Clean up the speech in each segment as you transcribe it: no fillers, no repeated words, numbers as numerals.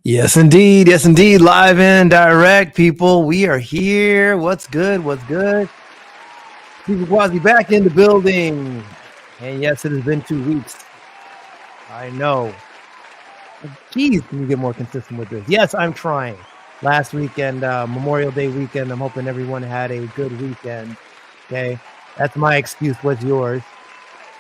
Yes, indeed. Yes, indeed. Live and direct, people. We are here. What's good? What's good? Sifu Kwazi back in the building. And yes, it has been 2 weeks. I know. Geez, can you get more consistent with this? Yes, I'm trying. Last weekend, Memorial Day weekend, I'm hoping everyone had a good weekend. Okay. That's my excuse. What's yours?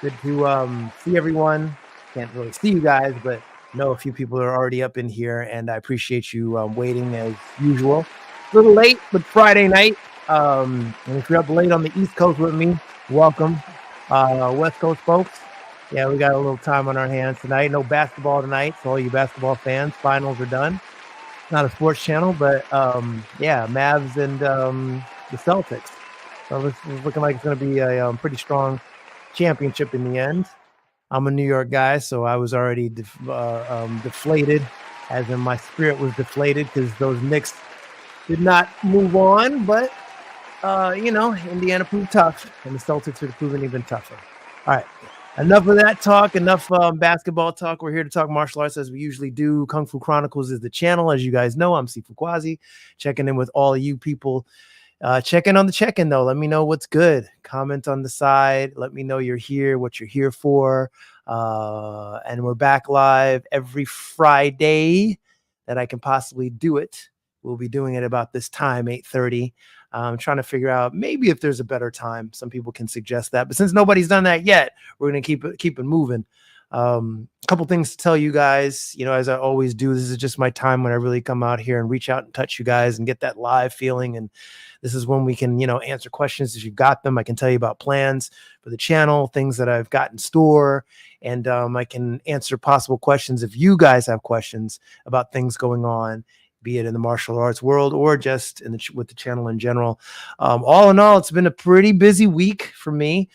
Good to see everyone. Can't really see you guys, but know a few people are already up in here, and I appreciate you waiting as usual. A little late, but Friday night. And if you're up late on the East Coast with me, welcome. West Coast folks, yeah, we got a little time on our hands tonight. No basketball tonight, so all you basketball fans, finals are done. Not a sports channel, but yeah, Mavs and the Celtics. So it's looking like it's going to be a pretty strong championship in the end. I'm a New York guy, so I was already deflated, as in my spirit was deflated because those Knicks did not move on. But, Indiana proved tough, and the Celtics are proving even tougher. All right, enough of that talk, enough basketball talk. We're here to talk martial arts as we usually do. Kung Fu Chronicles is the channel. As you guys know, I'm Sifu Kwazi, checking in with all of you people. Check in on the check-in, though. Let me know what's good. Comment on the side. Let me know you're here, what you're here for. And we're back live every Friday that I can possibly do it. We'll be doing it about this time, 8:30. I'm trying to figure out maybe if there's a better time. Some people can suggest that. But since nobody's done that yet, we're going to keep it moving. A couple things to tell you guys, as I always do, this is just my time when I really come out here and reach out and touch you guys and get that live feeling. And this is when we can, answer questions if you've got them. I can tell you about plans for the channel, things that I've got in store, and I can answer possible questions if you guys have questions about things going on, be it in the martial arts world or just with the channel in general. All in all, it's been a pretty busy week for me.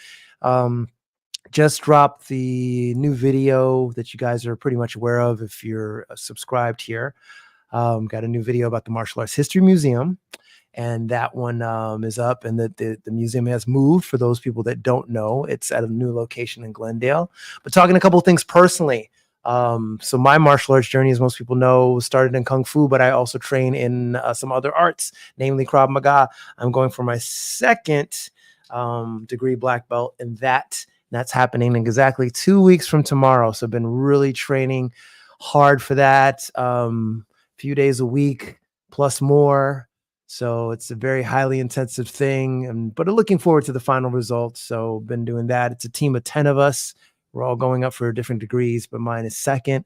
Just dropped the new video that you guys are pretty much aware of if you're subscribed here. Got a new video about the Martial Arts History Museum, and that one is up, and the museum has moved. For those people that don't know, it's at a new location in Glendale. But talking a couple of things personally. So my martial arts journey, as most people know, started in Kung Fu, but I also train in some other arts, namely Krav Maga. I'm going for my second degree black belt in that. That's happening in exactly 2 weeks from tomorrow. So I've been really training hard for that. Few days a week plus more. So it's a very highly intensive thing, but I'm looking forward to the final results. So been doing that. It's a team of 10 of us. We're all going up for different degrees, but mine is second.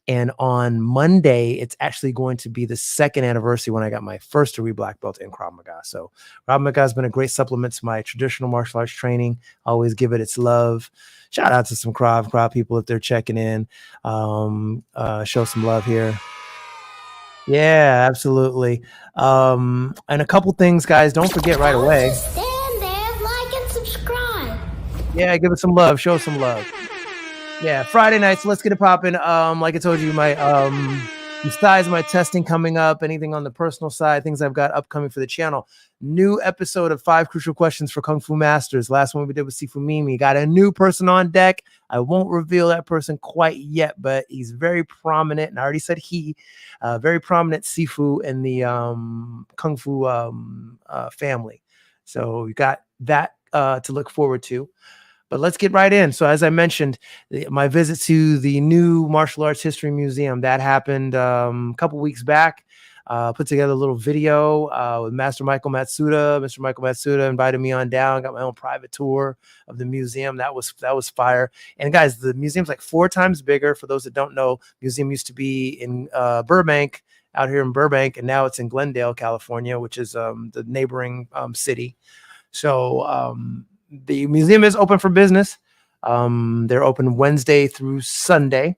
And on Monday, it's actually going to be the second anniversary when I got my first degree black belt in Krav Maga. So Krav Maga has been a great supplement to my traditional martial arts training. I always give it its love. Shout out to some Krav people if they're checking in. Show some love here. Yeah, absolutely. And a couple things, guys, don't forget right away. Stand there, like and subscribe. Yeah, give it some love. Show some love. Yeah, Friday nights. Let's get it popping. Like I told you, besides my testing coming up, anything on the personal side, things I've got upcoming for the channel. New episode of 5 Crucial Questions for Kung Fu Masters. Last one we did with Sifu Mimi. Got a new person on deck. I won't reveal that person quite yet, but he's very prominent, and I already said very prominent Sifu in the Kung Fu family. So we got that to look forward to. But let's get right in. So as I mentioned, my visit to the new Martial Arts History Museum, that happened a couple weeks back. Put together a little video with Master Michael Matsuda. Mr. Michael Matsuda invited me on down, got my own private tour of the museum. That was fire. And guys, the museum's like 4 times bigger. For those that don't know, museum used to be in Burbank, out here in Burbank, and now it's in Glendale, California, which is the neighboring city. So the museum is open for business. They're open Wednesday through Sunday.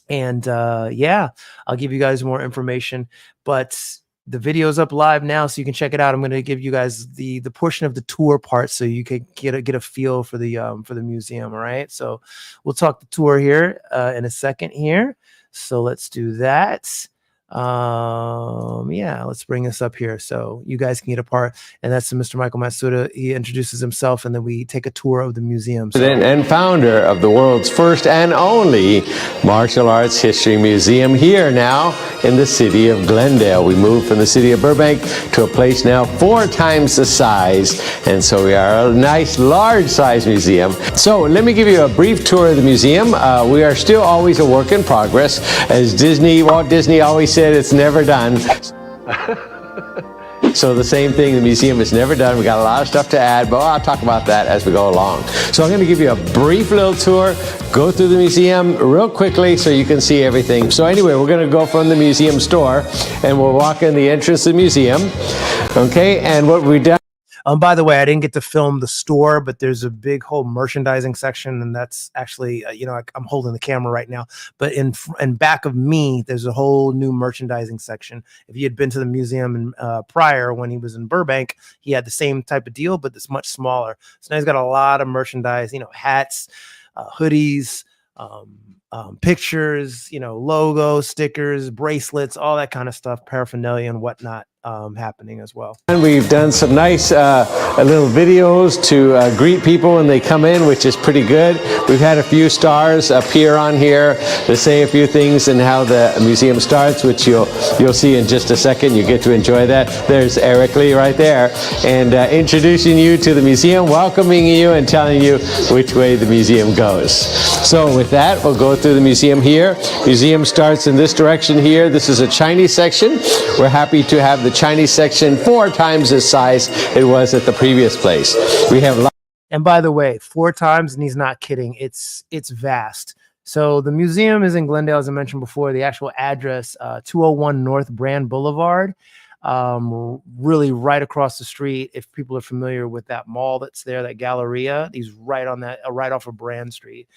And yeah, I'll give you guys more information. But the video's up live now, so you can check it out. I'm going to give you guys the portion of the tour part, so you can get a feel for the museum. All right. So we'll talk the tour here in a second here. So let's do that. Yeah, let's bring this up here so you guys can get a part. And that's Mr. Michael Matsuda. He introduces himself, and then we take a tour of the museum. President and founder of the world's first and only martial arts history museum here now in the city of Glendale. We moved from the city of Burbank to a place now 4 times the size, and so we are a nice large size museum. So let me give you a brief tour of the museum. We are still always a work in progress. As Walt Disney always said, it's never done. So the same thing, the museum is never done. We got a lot of stuff to add, but I'll talk about that as we go along. So I'm going to give you a brief little tour, go through the museum real quickly so you can see everything. So anyway, we're going to go from the museum store and we'll walk in the entrance of the museum. Okay, and what we've done. By the way, I didn't get to film the store, but there's a big whole merchandising section, and that's actually, I'm holding the camera right now, but in back of me, there's a whole new merchandising section. If you had been to the museum prior when he was in Burbank, he had the same type of deal, but it's much smaller. So now he's got a lot of merchandise, hats, hoodies, pictures, logos, stickers, bracelets, all that kind of stuff, paraphernalia and whatnot. Happening as well. And we've done some nice little videos to greet people when they come in, which is pretty good. We've had a few stars appear on here to say a few things and how the museum starts, which you'll see in just a second. You get to enjoy that. There's Eric Lee right there, and introducing you to the museum, welcoming you, and telling you which way the museum goes. So with that, we'll go through the museum here. Museum starts in this direction here. This is a Chinese section. We're happy to have the Chinese section 4 times the size it was at the previous place. We have, and by the way, 4 times, and he's not kidding. It's vast. So the museum is in Glendale, as I mentioned before. The actual address, 201 North Brand Boulevard, really right across the street. If people are familiar with that mall that's there, that Galleria, he's right on that, right off of Brand Street.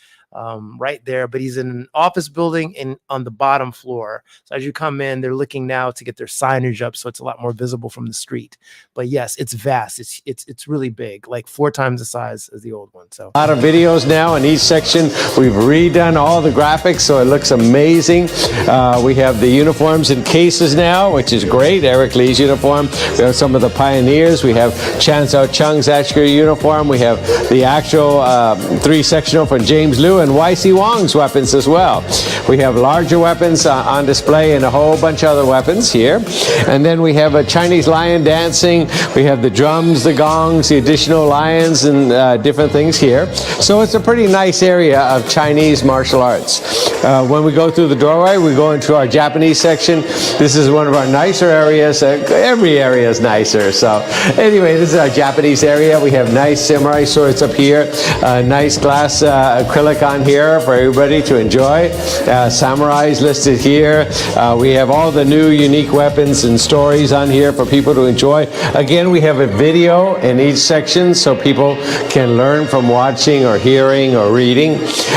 Right there, but he's in an office building on the bottom floor. So as you come in, they're looking now to get their signage up, so it's a lot more visible from the street. But yes, it's vast. It's really big, like 4 times the size as the old one. So a lot of videos now in each section. We've redone all the graphics, so it looks amazing. We have the uniforms in cases now, which is great. Eric Lee's uniform. We have some of the pioneers. We have Chan Sao Chung's actual uniform. We have the actual 3-sectional from James Liu and Y.C. Wong's weapons as well. We have larger weapons on display and a whole bunch of other weapons here. And then we have a Chinese lion dancing. We have the drums, the gongs, the additional lions, and different things here. So it's a pretty nice area of Chinese martial arts. When we go through the doorway, we go into our Japanese section. This is one of our nicer areas. Every area is nicer. So anyway, this is our Japanese area. We have nice samurai swords up here. Nice glass acrylic on here for everybody to enjoy. Samurais listed here. We have all the new unique weapons and stories on here for people to enjoy. Again, we have a video in each section so people can learn from watching or hearing or reading.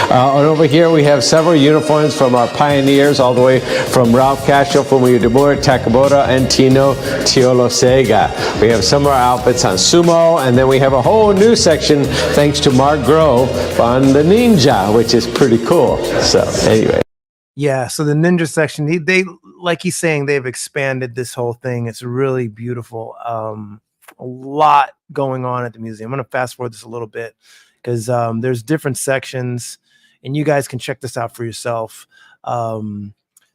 And over here we have several uniforms from our pioneers, all the way from Ralph Castro, Fumio Takabota, and Tino Teolosega. We have some of our outfits on sumo, and then we have a whole new section thanks to Mark Grove on the ninja, which is pretty cool. So anyway. Yeah, so the ninja section, they like he's saying, they've expanded this whole thing. It's really beautiful. A lot going on at the museum. I'm going to fast forward this a little bit because there's different sections, and you guys can check this out for yourself.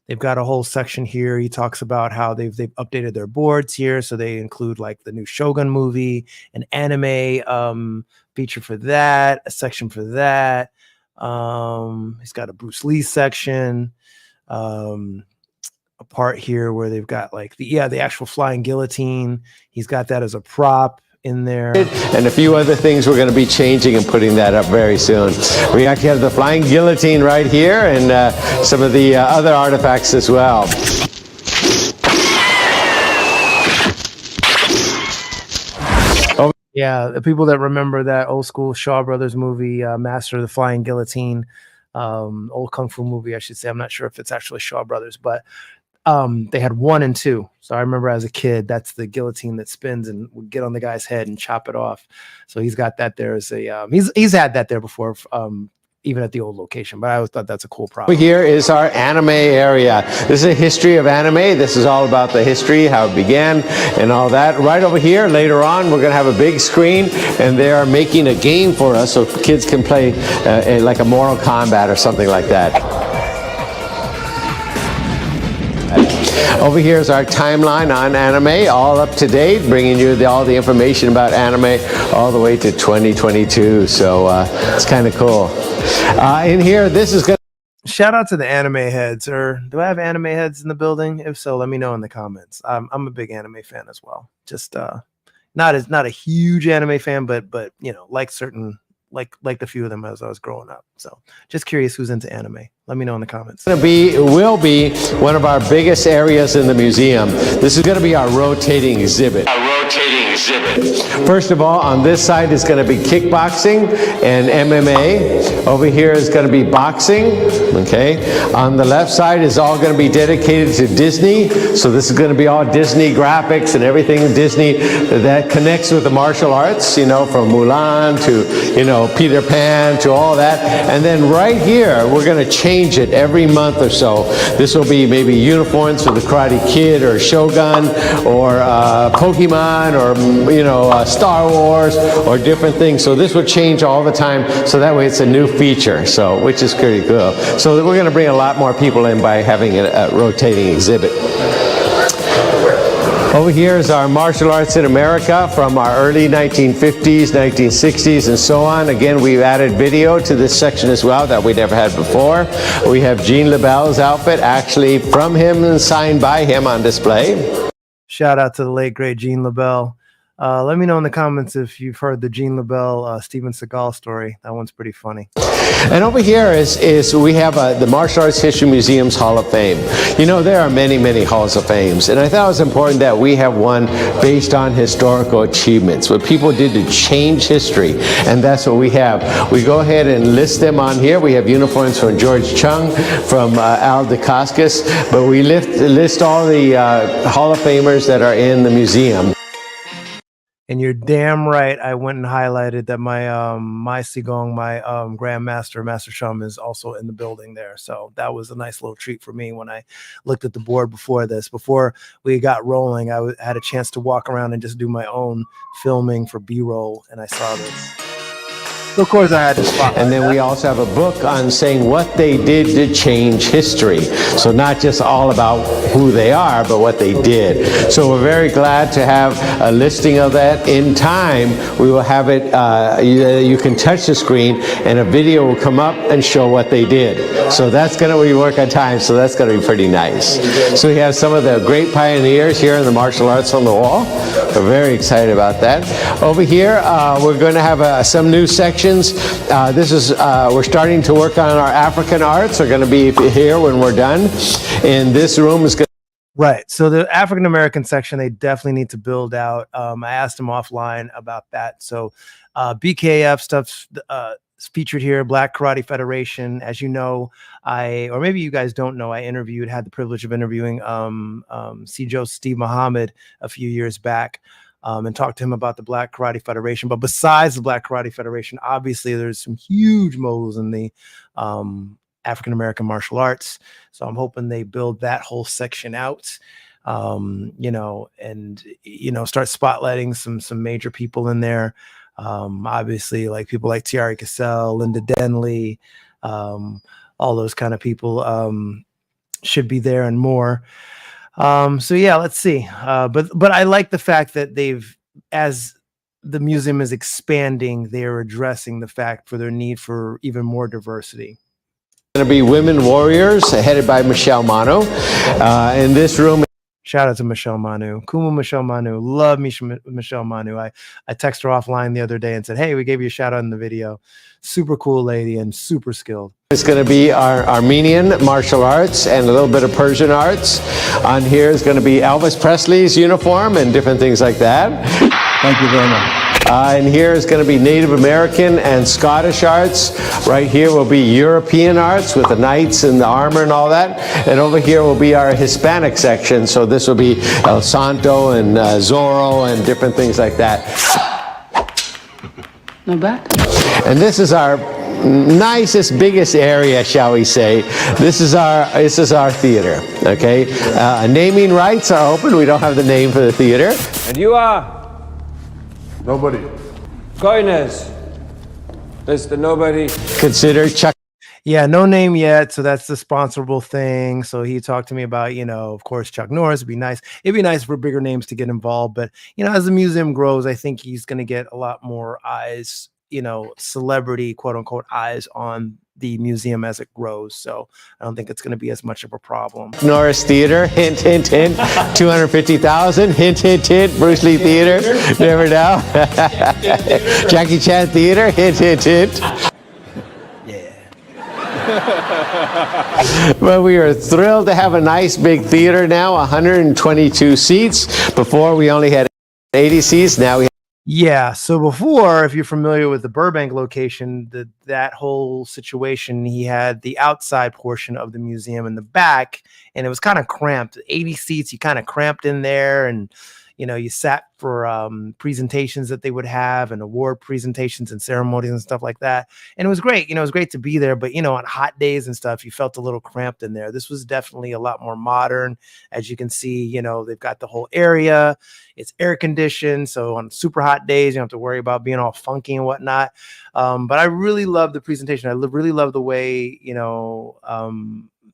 They've got a whole section here. He talks about how they've updated their boards here, so they include like the new Shogun movie, an anime feature for that, a section for that. He's got a Bruce Lee section, a part here where they've got like the actual flying guillotine. He's got that as a prop in there, and a few other things we're going to be changing and putting that up very soon. We actually have the flying guillotine right here, and some of the other artifacts as well. Yeah, the people that remember that old school Shaw Brothers movie, Master of the Flying Guillotine, old Kung Fu movie, I should say. I'm not sure if it's actually Shaw Brothers, but they had 1 and 2. So I remember as a kid, that's the guillotine that spins and would get on the guy's head and chop it off. So he's got that there as a he's had that there before even at the old location. But I always thought that's a cool problem. Here is our anime area. This is a history of anime. This is all about the history, how it began and all that. Right over here, later on, we're going to have a big screen, and they are making a game for us so kids can play like a Mortal Kombat or something like that. Over here is our timeline on anime, all up to date, bringing you all the information about anime all the way to 2022. So it's kind of cool. In here, this is going to... Shout out to the anime heads. Or do I have anime heads in the building? If so, let me know in the comments. I'm a big anime fan as well. Just not a huge anime fan, but you know, like the few of them as I was growing up. So just curious who's into anime. Let me know in the comments. Will be one of our biggest areas in the museum. This is going to be our rotating exhibit. First of all, on this side is going to be kickboxing and MMA. Over here is going to be boxing. Okay. On the left side is all going to be dedicated to Disney. So this is going to be all Disney graphics and everything Disney that connects with the martial arts, you know, from Mulan to, you know, Peter Pan to all that. And then right here, we're going to change it every month or so. This will be maybe uniforms for the Karate Kid or Shogun or Pokemon or, you know, Star Wars or different things. So this will change all the time. So that way it's a new feature. So, which is pretty cool. So we're going to bring a lot more people in by having a rotating exhibit. Over here is our martial arts in America from our early 1950s, 1960s, and so on. Again, we've added video to this section as well that we never had before. We have Gene LaBelle's outfit, actually from him and signed by him on display. Shout out to the late, great Gene LaBelle. Let me know in the comments if you've heard the Gene LaBelle, Steven Seagal story. That one's pretty funny. And over here is we have the Martial Arts History Museum's Hall of Fame. You know, there are many, many halls of fames, and I thought it was important that we have one based on historical achievements, what people did to change history, and that's what we have. We go ahead and list them on here. We have uniforms from George Chung, from Al Dacascos, but we list all the Hall of Famers that are in the museum. And you're damn right. I went and highlighted that my Sigong, my Grandmaster, Master Shum is also in the building there. So that was a nice little treat for me when I looked at the board before this. Before we got rolling, I had a chance to walk around and just do my own filming for B-roll, and I saw this. So of course I had to spot. And then we also have a book on saying what they did to change history. So not just all about who they are, but what they did. So we're very glad to have a listing of that. In time, we will have it, you can touch the screen and a video will come up and show what they did. So that's going to, we work on time, so that's going to be pretty nice. So we have some of the great pioneers here in the martial arts on the wall. We're very excited about that. Over here, we're going to have some new sections. This is, we're starting to work on our African arts. They're going to be here when we're done. And this room is going to... Right. So the African American section, they definitely need to build out. I asked them offline about that. So BKF stuff's featured here, Black Karate Federation. As you know, or maybe you guys don't know, I had the privilege of interviewing Joe Steve Muhammad a few years back. And talk to him about the Black Karate Federation. But besides the Black Karate Federation, obviously there's some huge moguls in the African-American martial arts. So I'm hoping they build that whole section out, you know, and, you know, start spotlighting some major people in there. Obviously, like people like Tiari Cassell, Linda Denley, all those kind of people should be there and more. So yeah, let's see. But I like the fact that as the museum is expanding, they're addressing the fact for their need for even more diversity. Going to be Women Warriors, headed by Michelle Manu. In this room. Shout out to Michelle Manu. Kuma Michelle Manu. Love me, Michelle Manu. I texted her offline the other day and said, hey, we gave you a shout out in the video. Super cool lady and super skilled. It's going to be our Armenian martial arts and a little bit of Persian arts. On here is going to be Elvis Presley's uniform and different things like that. Thank you very much. And here is going to be Native American and Scottish arts. Right here will be European arts with the knights and the armor and all that. And over here will be our Hispanic section. So this will be El Santo and Zorro and different things like that. Not bad. And this is our nicest, biggest area, shall we say. This is our theater. Okay, naming rights are open. We don't have the name for the theater. And you are? Nobody. Coiners. Mr. Nobody. Consider Chuck. Yeah, no name yet, so that's the sponsorable thing. So he talked to me about, of course, Chuck Norris would be nice. It'd be nice for bigger names to get involved, but as the museum grows, I think he's going to get a lot more eyes, celebrity, quote unquote, eyes on the museum as it grows. So I don't think it's going to be as much of a problem. Norris Theater, hint, hint, hint, 250,000, hint, hint, hint, Bruce Lee Theater, never know. Jackie Chan Theater, hint, hint, hint. But we are thrilled to have a nice big theater now, 122 seats. Before we only had 80 seats, now we have. Yeah, so before, if you're familiar with the Burbank location, that whole situation, he had the outside portion of the museum in the back, and it was kind of cramped. 80 seats, you kind of cramped in there, and you sat for presentations that they would have and award presentations and ceremonies and stuff like that. And it was great. It was great to be there. But, on hot days and stuff, you felt a little cramped in there. This was definitely a lot more modern. As you can see, they've got the whole area. It's air conditioned. So on super hot days, you don't have to worry about being all funky and whatnot. But I really love the presentation. I really love the way,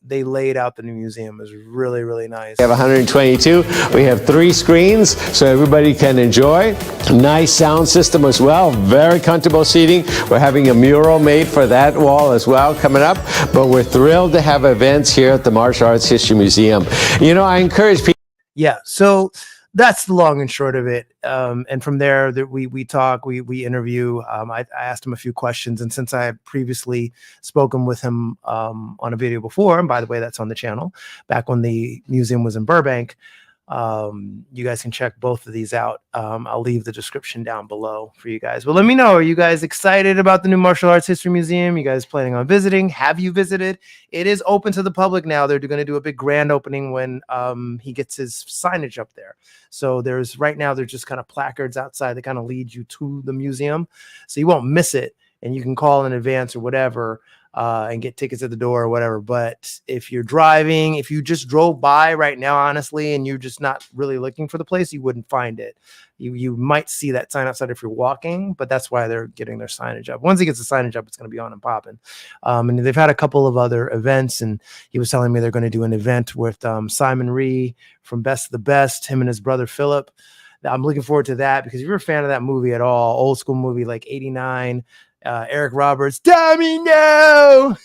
they laid out the new museum. Is really, really nice. We have 122. We have 3 screens so everybody can enjoy. Nice sound system as well. Very comfortable seating. We're having a mural made for that wall as well coming up. But we're thrilled to have events here at the Martial Arts History Museum. I encourage people. Yeah. So that's the long and short of it. And from there, that we talk, we interview. I asked him a few questions, and since I had previously spoken with him on a video before, and by the way, that's on the channel, back when the museum was in Burbank, you guys can check both of these out. I'll leave the description down below for you guys. But let me know, are you guys excited about the new Martial Arts History Museum? You guys planning on visiting? Have you visited? It is open to the public now. They're going to do a big grand opening when he gets his signage up there. So right now there's just kind of placards outside that kind of lead you to the museum, so you won't miss it, and you can call in advance or whatever and get tickets at the door or whatever. But if you're driving, if you just drove by right now, honestly, and you're just not really looking for the place, you wouldn't find it. You might see that sign outside if you're walking, but that's why they're getting their signage up. Once he gets the signage up, it's going to be on and popping. And they've had a couple of other events, and he was telling me they're going to do an event with Simon Rhee from Best of the Best, him and his brother Philip. I'm looking forward to that, because if you're a fan of that movie at all, old school movie like 89, Eric Roberts, Tommy, no!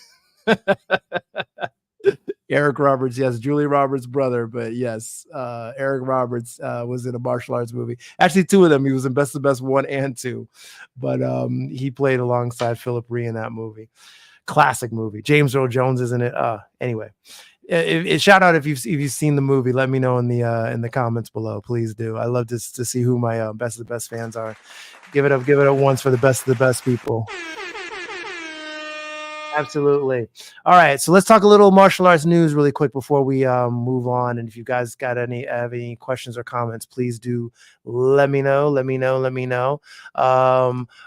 Eric Roberts, yes, Julie Roberts' brother, but yes, Eric Roberts was in a martial arts movie. Actually, 2 of them. He was in Best of the Best 1 and 2, but he played alongside Philip Rhee in that movie. Classic movie. James Earl Jones is in it. Anyway, shout out if you've seen the movie. Let me know in the comments below. Please do. I love to see who my Best of the Best fans are. Give it up once for the Best of the Best people. Absolutely. All right, so let's talk a little martial arts news really quick before we move on. And if you guys have any questions or comments, please do let me know.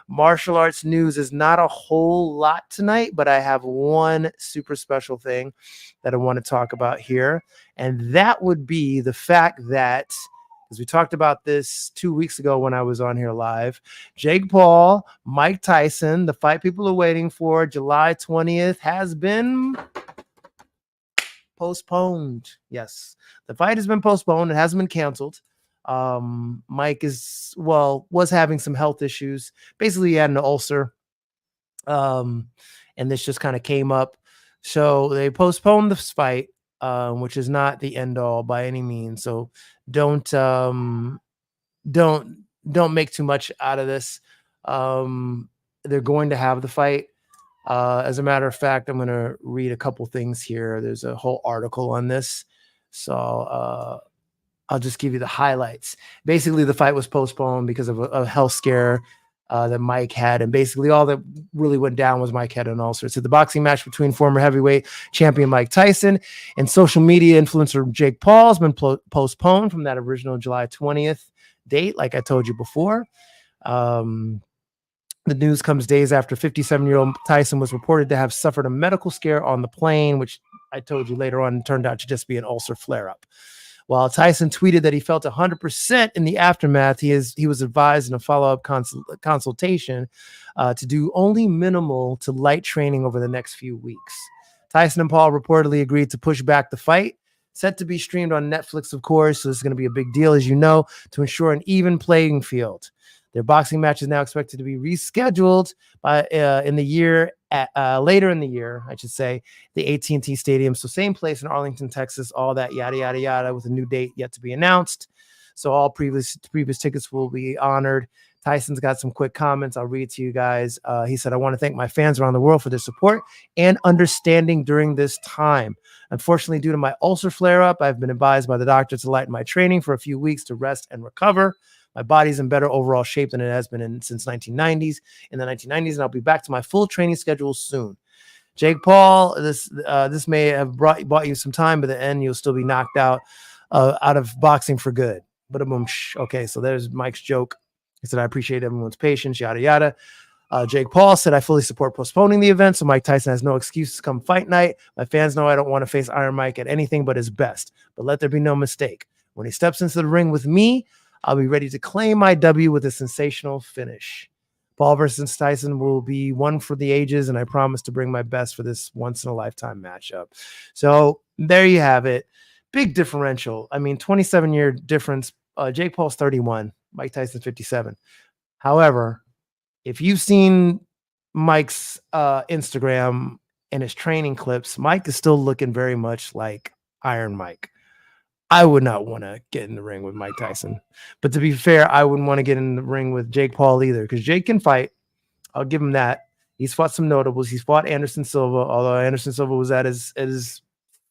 Martial arts news is not a whole lot tonight, but I have one super special thing that I want to talk about here, and that would be the fact that, because we talked about this 2 weeks ago when I was on here live, Jake Paul, Mike Tyson, the fight people are waiting for, July 20th, has been postponed. Yes, the fight has been postponed. It hasn't been canceled. Mike was having some health issues. Basically, he had an ulcer, and this just kind of came up. So they postponed this fight, which is not the end all by any means. So don't make too much out of this. They're going to have the fight. As a matter of fact, I'm going to read a couple things here. There's a whole article on this, so I'll just give you the highlights. Basically, the fight was postponed because of a health scare that Mike had, and basically all that really went down was Mike had an ulcer. So the boxing match between former heavyweight champion Mike Tyson and social media influencer Jake Paul has been postponed from that original July 20th date, like I told you before. The news comes days after 57-year-old Tyson was reported to have suffered a medical scare on the plane, which I told you later on turned out to just be an ulcer flare-up. While Tyson tweeted that he felt 100% in the aftermath, he was advised in a follow-up consultation to do only minimal to light training over the next few weeks. Tyson and Paul reportedly agreed to push back the fight, set to be streamed on Netflix, of course, so this is going to be a big deal, as you know, to ensure an even playing field. Their boxing match is now expected to be rescheduled later in the year, I should say, the AT&T Stadium. So same place in Arlington, Texas, all that yada, yada, yada, with a new date yet to be announced. So all previous tickets will be honored. Tyson's got some quick comments. I'll read to you guys. He said, I want to thank my fans around the world for their support and understanding during this time. Unfortunately, due to my ulcer flare-up, I've been advised by the doctor to lighten my training for a few weeks to rest and recover. My body's in better overall shape than it has been since 1990s. In the 1990s, and I'll be back to my full training schedule soon. Jake Paul, this may have bought you some time, but at the end you'll still be knocked out of boxing for good. But okay, so there's Mike's joke. He said, I appreciate everyone's patience, yada yada. Jake Paul said, I fully support postponing the event, so Mike Tyson has no excuses come fight night. My fans know I don't want to face Iron Mike at anything but his best. But let there be no mistake. When he steps into the ring with me, I'll be ready to claim my W with a sensational finish. Paul versus Tyson will be one for the ages, and I promise to bring my best for this once-in-a-lifetime matchup. So there you have it. Big differential. I mean, 27-year difference. Jake Paul's 31. Mike Tyson's 57. However, if you've seen Mike's Instagram and his training clips, Mike is still looking very much like Iron Mike. I would not want to get in the ring with Mike Tyson. But to be fair, I wouldn't want to get in the ring with Jake Paul either, because Jake can fight. I'll give him that. He's fought some notables. He's fought Anderson Silva, although Anderson Silva was at his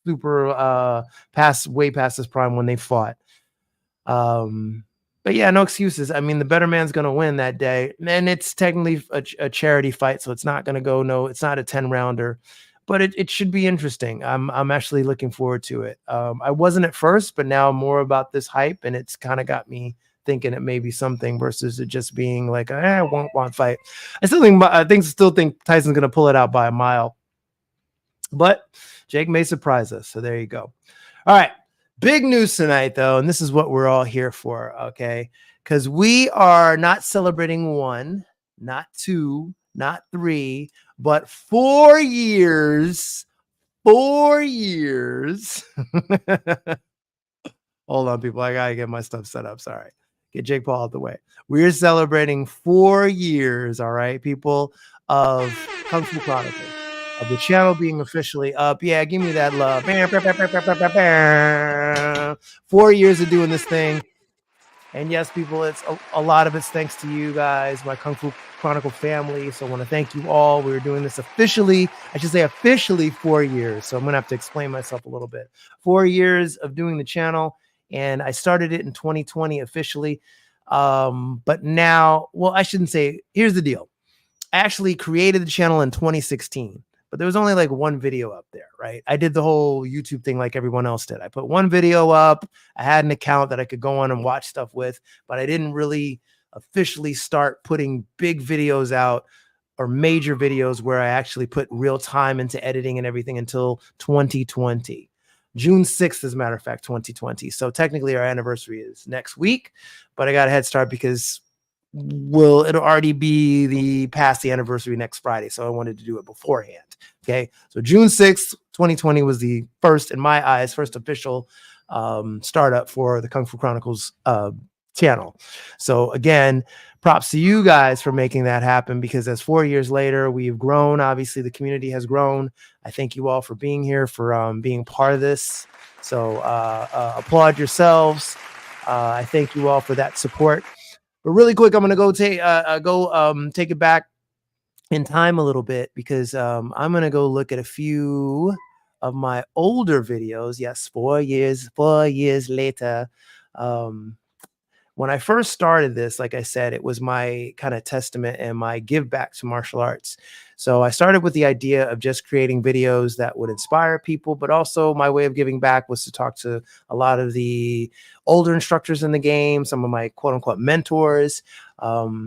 super way past his prime when they fought. But yeah, no excuses. I mean, the better man's going to win that day. And it's technically a charity fight, so it's not going to go, it's not a 10-rounder. But it should be interesting. I'm actually looking forward to it. I wasn't at first, but now more about this hype, and it's kind of got me thinking it may be something versus it just being like, I won't fight. I still think Tyson's gonna pull it out by a mile, but Jake may surprise us. So there you go. All right, big news tonight though, and this is what we're all here for, okay? Because we are not celebrating 1, not 2, not 3, but 4 years. 4 years. Hold on, people. I got to get my stuff set up. Sorry. Get Jake Paul out the way. We're celebrating 4 years, all right, people, of Kung Fu Chronicle, of the channel being officially up. Yeah, give me that love. 4 years of doing this thing. And yes, people, it's a lot of it's thanks to you guys, my Kung Fu Chronicle family. So I want to thank you all. We're doing this officially 4 years. So I'm going to have to explain myself a little bit. 4 years of doing the channel. And I started it in 2020 officially. But now, well, I shouldn't say, here's the deal. I actually created the channel in 2016. But there was only like one video up there, right? I did the whole YouTube thing like everyone else did. I put one video up. I had an account that I could go on and watch stuff with, but I didn't really officially start putting big videos out or major videos where I actually put real time into editing and everything until 2020. June 6th, as a matter of fact, 2020. So technically our anniversary is next week, but I got a head start because it'll already be past the anniversary next Friday. So I wanted to do it beforehand. Okay. So June 6th, 2020 was the first, in my eyes, first official startup for the Kung Fu Chronicles channel. So again, props to you guys for making that happen, because as 4 years later, we've grown. Obviously the community has grown. I thank you all for being here, for being part of this. So applaud yourselves. I thank you all for that support. But really quick, I'm going to take it back in time a little bit, because I'm going to go look at a few of my older videos. Yes, 4 years later. when I first started this, like I said, it was my kind of testament and my give back to martial arts. So I started with the idea of just creating videos that would inspire people, but also my way of giving back was to talk to a lot of the older instructors in the game, some of my quote unquote mentors.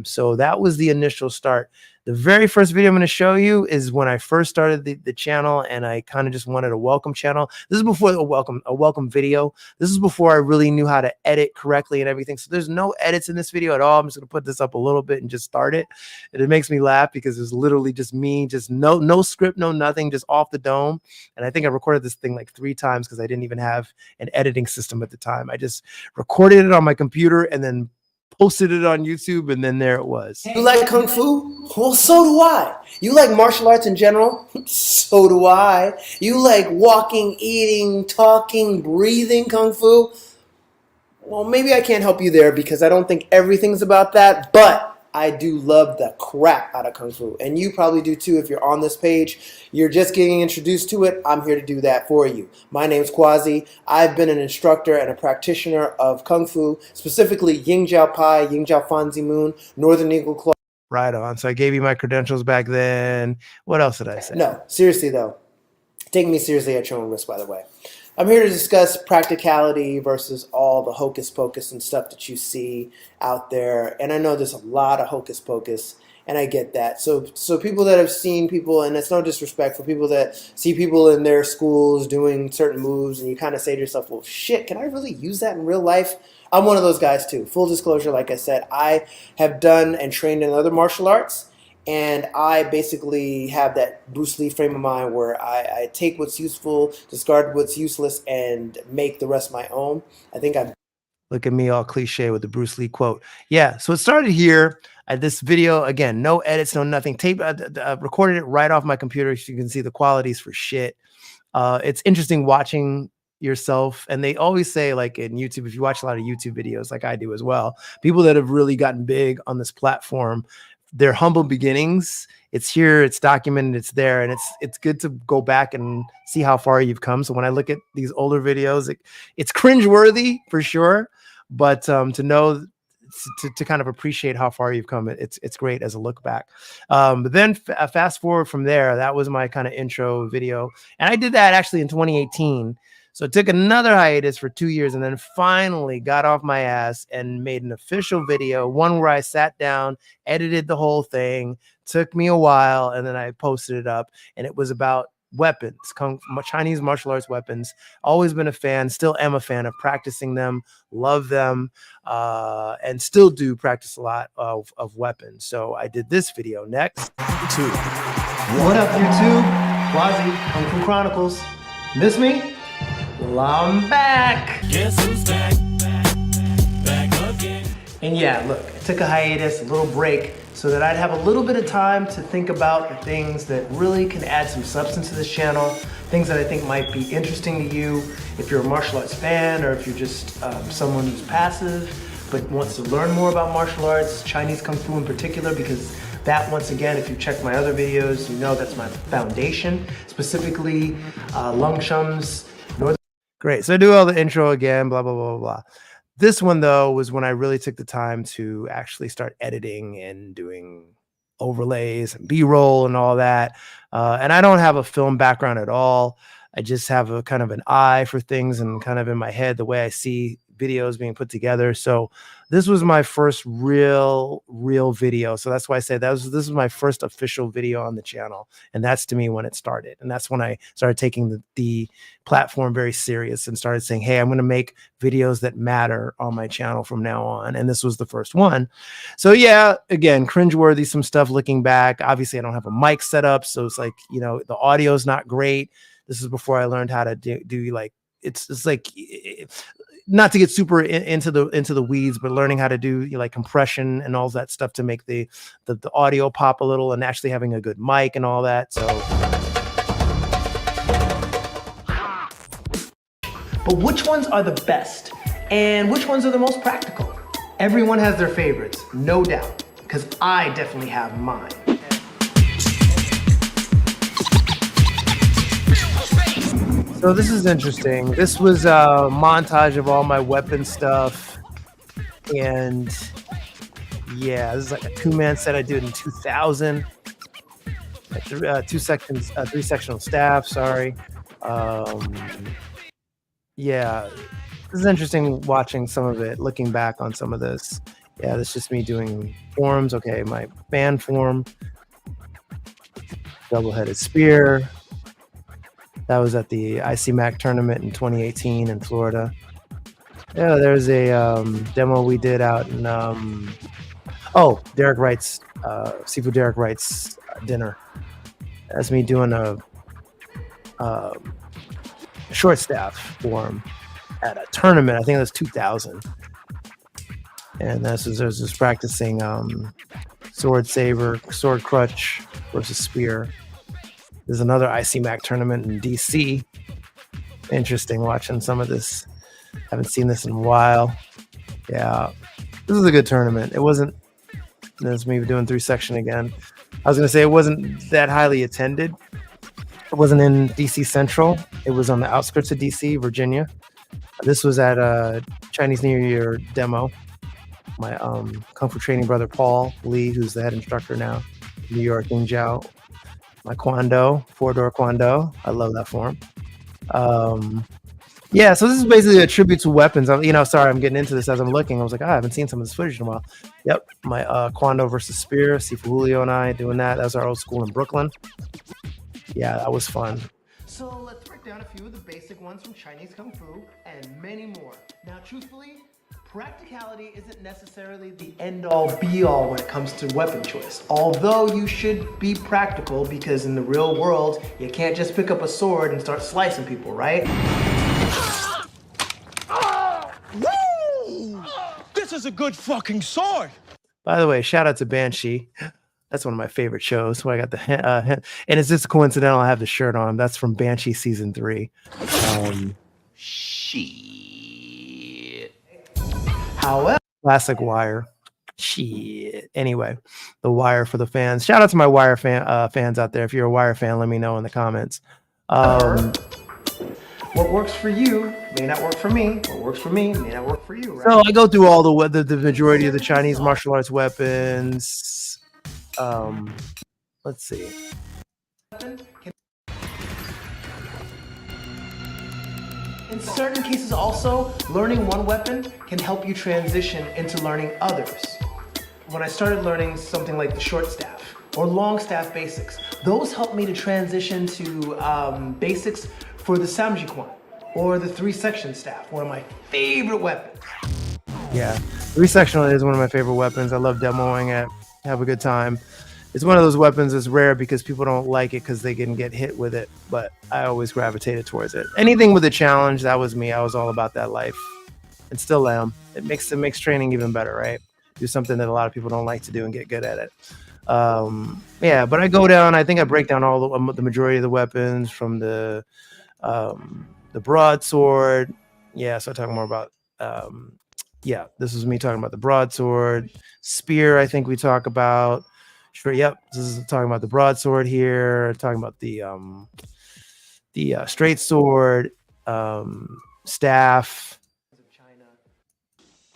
So that was the initial start. The very first video I'm going to show you is when I first started the channel, and I kind of just wanted a welcome channel. This is before a welcome video. This is before I really knew how to edit correctly and everything. So there's no edits in this video at all. I'm just going to put this up a little bit and just start it. And it makes me laugh because it's literally just me, just no script, no nothing, just off the dome. And I think I recorded this thing like 3 times because I didn't even have an editing system at the time. I just recorded it on my computer and then posted it on YouTube, and then there it was. You like Kung Fu? Well, so do I. You like martial arts in general? So do I. You like walking, eating, talking, breathing Kung Fu? Well, maybe I can't help you there because I don't think everything's about that, but I do love the crap out of Kung Fu. And you probably do too if you're on this page. You're just getting introduced to it. I'm here to do that for you. My name's Kwazi. I've been an instructor and a practitioner of Kung Fu, specifically Ying Jiao Pai, Ying Jiao Fanzi Moon, Northern Eagle Claw. Right on. So I gave you my credentials back then. What else did I say? No, seriously though. Take me seriously at your own risk, by the way. I'm here to discuss practicality versus all the hocus pocus and stuff that you see out there. And I know there's a lot of hocus pocus, and I get that. So people that have seen people, and it's no disrespect for people that see people in their schools doing certain moves, and you kind of say to yourself, well, shit, can I really use that in real life? I'm one of those guys too. Full disclosure, like I said, I have done and trained in other martial arts. And I basically have that Bruce Lee frame of mind where I take what's useful, discard what's useless, and make the rest my own. I think I've... Look at me all cliche with the Bruce Lee quote. Yeah, so it started here. This video, again, no edits, no nothing. Tape, recorded it right off my computer so you can see the qualities for shit. It's interesting watching yourself, and they always say, like in YouTube, if you watch a lot of YouTube videos like I do as well, people that have really gotten big on this platform, their humble beginnings, it's here, it's documented, it's there, and it's good to go back and see how far you've come. So when I look at these older videos, it's cringeworthy for sure, but to know, to kind of appreciate how far you've come, it's great as a look back. But then fast forward from there, that was my kind of intro video, and I did that actually in 2018. So it took another hiatus for 2 years, and then finally got off my ass and made an official video, one where I sat down, edited the whole thing. Took me a while, and then I posted it up, and it was about weapons, Chinese martial arts weapons. Always been a fan, still am a fan of practicing them, love them, and still do practice a lot of weapons. So I did this video next. What up, YouTube? Kwazi, Kung Fu Chronicles. Miss me? Well, I'm back. Guess who's back? Back again. And yeah, look, I took a hiatus, a little break, so that I'd have a little bit of time to think about the things that really can add some substance to this channel, things that I think might be interesting to you if you're a martial arts fan, or if you're just someone who's passive but wants to learn more about martial arts, Chinese Kung Fu in particular, because that, once again, if you check my other videos, you know that's my foundation, specifically Lung Chum's Northern. Great, so I do all the intro again, blah, blah, blah, blah, blah. This one, though, was when I really took the time to actually start editing and doing overlays and B-roll and all that. And I don't have a film background at all. I just have a kind of an eye for things and kind of in my head the way I see videos being put together. So this was my first real video. So that's why I say this is my first official video on the channel. And that's to me when it started. And that's when I started taking the platform very serious and started saying, hey, I'm going to make videos that matter on my channel from now on. And this was the first one. So yeah, again, cringeworthy, some stuff looking back. Obviously I don't have a mic set up. So it's like, you know, the audio is not great. This is before I learned how to do like, it's like, not to get super into the weeds, but learning how to do like compression and all that stuff to make the audio pop a little, and actually having a good mic and all that. So, but which ones are the best and which ones are the most practical? Everyone has their favorites, no doubt, because I definitely have mine. So this is interesting. This was a montage of all my weapon stuff. And yeah, this is like a 2-man set I did in 2000. Three sectional staff. Sorry. Yeah, this is interesting watching some of it, looking back on some of this. Yeah, that's just me doing forms. Okay, my fan form, double-headed spear. That was at the ICMAC tournament in 2018 in Florida. Yeah, there's a demo we did out in Derek Wright's Sifu Derek Wright's dinner. That's me doing a short staff form at a tournament. I think it was 2000. And I was just practicing sword saber, sword crutch versus spear. There's another ICMAC tournament in DC. Interesting watching some of this. Haven't seen this in a while. Yeah, this is a good tournament. It wasn't. There's me doing 3-section again. I was gonna say it wasn't that highly attended. It wasn't in DC Central. It was on the outskirts of DC, Virginia. This was at a Chinese New Year demo. My Kung Fu training brother Paul Lee, who's the head instructor now, New York Ning Jiao. My Kwando, 4-door Kwando. I love that form. Yeah, so this is basically a tribute to weapons. Sorry, I'm getting into this as I'm looking. I was like, I haven't seen some of this footage in a while. Yep, my Kwando versus Spear, Sifu Julio and I doing that. That was our old school in Brooklyn. Yeah, that was fun. So let's break down a few of the basic ones from Chinese Kung Fu and many more. Now, truthfully, practicality isn't necessarily the end-all be-all when it comes to weapon choice. Although you should be practical, because in the real world, you can't just pick up a sword and start slicing people, right? Woo! This is a good fucking sword. By the way, shout out to Banshee. That's one of my favorite shows. Where I got the and it's just coincidental I have the shirt on. That's from Banshee season 3. Shit. However, Classic Wire. Shit. Anyway, the Wire for the fans. Shout out to my Wire fans out there. If you're a Wire fan, let me know in the comments. what works for you may not work for me. What works for me may not work for you, right? So I go through all the majority of the Chinese martial arts weapons. Let's see. In certain cases also, learning one weapon can help you transition into learning others. When I started learning something like the short staff or long staff basics, those helped me to transition to basics for the Samjiquan or the 3-section staff, one of my favorite weapons. Yeah, 3-sectional is one of my favorite weapons. I love demoing it. Have a good time. It's one of those weapons that's rare because people don't like it because they can get hit with it, but I always gravitated towards it. Anything with a challenge, that was me. I was all about that life and still am. It makes training even better, right? Do something that a lot of people don't like to do and get good at it. Yeah, but I go down, I think I break down all the majority of the weapons from the broadsword. Yeah, so I talk more about, yeah, this is me talking about the broadsword. Spear, I think we talk about. Sure, yep, this is talking about the broadsword here, talking about the straight sword, staff.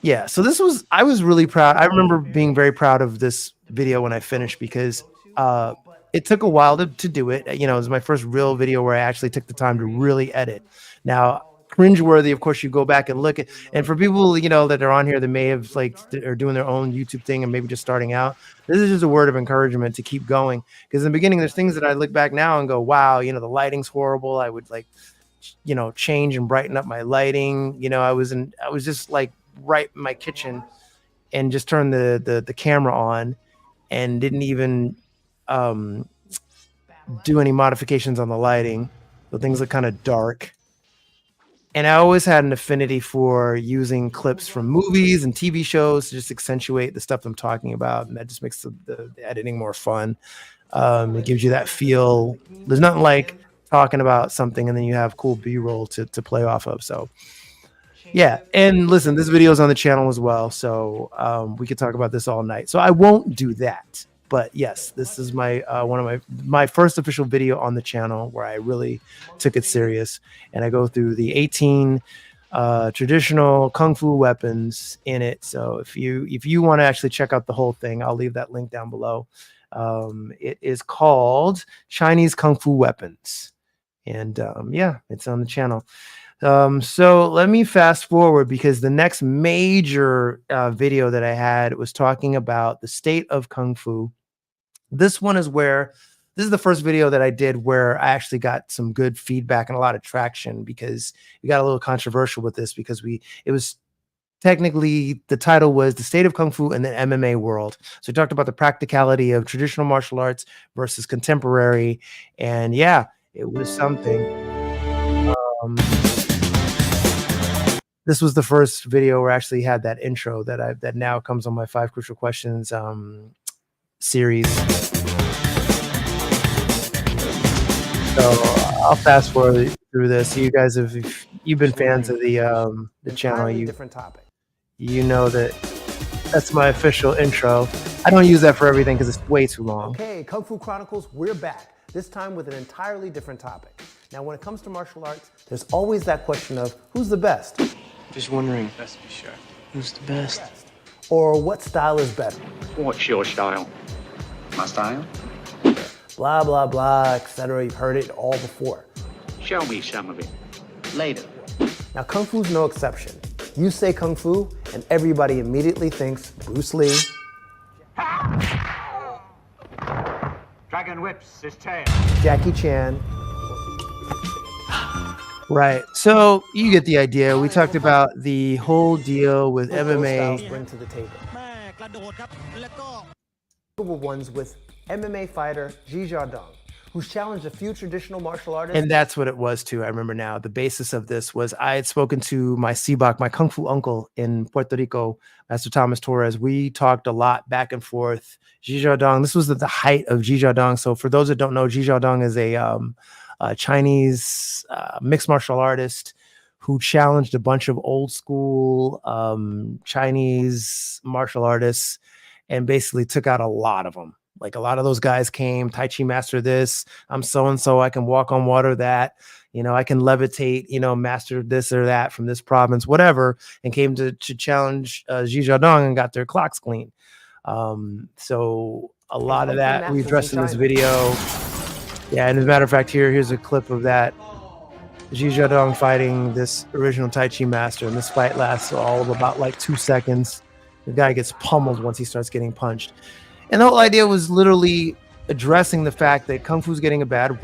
Yeah, so I was really proud. I remember being very proud of this video when I finished because it took a while to do it. It was my first real video where I actually took the time to really edit. Now, cringeworthy, of course, you go back and look at, and for people that are on here that may have are doing their own YouTube thing and maybe just starting out, this is just a word of encouragement to keep going, because in the beginning there's things that I look back now and go, wow, the lighting's horrible. I would change and brighten up my lighting. I was just right in my kitchen and just turn the camera on and didn't even do any modifications on the lighting, so things look kind of dark. And I always had an affinity for using clips from movies and TV shows to just accentuate the stuff I'm talking about. And that just makes the editing more fun. It gives you that feel. There's nothing like talking about something and then you have cool B-roll to play off of. So, yeah. And listen, this video is on the channel as well. So we could talk about this all night. So I won't do that. But yes, this is my one of my first official video on the channel where I really took it serious, and I go through the 18 traditional kung fu weapons in it. So if you want to actually check out the whole thing, I'll leave that link down below. It is called Chinese Kung Fu Weapons, and yeah, it's on the channel. So let me fast forward, because the next major video that I had was talking about the state of Kung Fu. This is the first video that I did where I actually got some good feedback and a lot of traction, because we got a little controversial with this, because it was technically, the title was The State of Kung Fu in the MMA World. So we talked about the practicality of traditional martial arts versus contemporary. And yeah, it was something. This was the first video where I actually had that intro that now comes on my 5 Crucial Questions series. So I'll fast forward through this. You guys, if you've been fans of the channel, you know that that's my official intro. I don't use that for everything because it's way too long. Okay, Kung Fu Chronicles, we're back. This time with an entirely different topic. Now, when it comes to martial arts, there's always that question of who's the best? Just wondering, let's be sure, who's the best? Or what style is better? What's your style? My style? Blah, blah, blah, etc. You've heard it all before. Show me some of it. Later. Now, Kung Fu's no exception. You say Kung Fu, and everybody immediately thinks Bruce Lee. Dragon whips his tail. Jackie Chan. Right. So you get the idea. We talked about the whole deal with What those MMA. styles bring to the table. Notable ones with MMA fighter Ji Jiadong, who's challenged a few traditional martial artists. And that's what it was too. I remember now. The basis of this was I had spoken to my Sibak, my Kung Fu uncle in Puerto Rico, Master Thomas Torres. We talked a lot back and forth. Ji Jiadong, this was at the height of Ji Jiadong. So for those that don't know, Ji Jiadong is a Chinese mixed martial artist who challenged a bunch of old school Chinese martial artists and basically took out a lot of them. Like a lot of those guys came, Tai Chi master this, I'm so-and-so, I can walk on water that, I can levitate, master this or that from this province, whatever, and came to challenge Ji Jiadong and got their clocks clean. So a lot of that we addressed in this video. Yeah, and as a matter of fact, here's a clip of that. Ji Jiadong fighting this original Tai Chi master, and this fight lasts all of about like 2 seconds. The guy gets pummeled once he starts getting punched. And the whole idea was literally addressing the fact that Kung Fu's getting a bad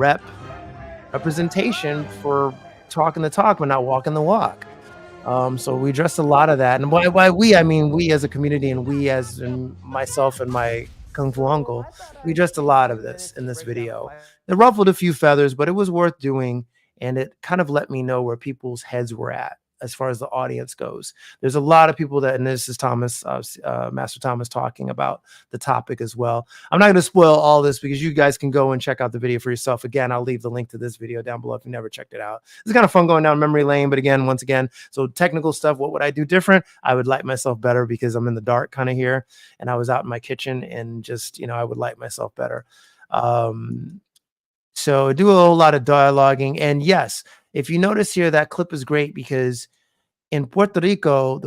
representation for talking the talk but not walking the walk. So we addressed a lot of that. And why we, I mean we as a community, and we as in myself and my Kung Fu uncle, we addressed a lot of this in this video. It ruffled a few feathers, but it was worth doing. And it kind of let me know where people's heads were at as far as the audience goes. There's a lot of people that, and this is Thomas, Master Thomas, talking about the topic as well. I'm not going to spoil all this because you guys can go and check out the video for yourself. Again, I'll leave the link to this video down below if you never checked it out. It's kind of fun going down memory lane, but again, once again, so technical stuff, what would I do different? I would light myself better because I'm in the dark kind of here, and I was out in my kitchen and just, I would light myself better. So do a whole lot of dialoguing. And yes, if you notice here, that clip is great because in Puerto Rico,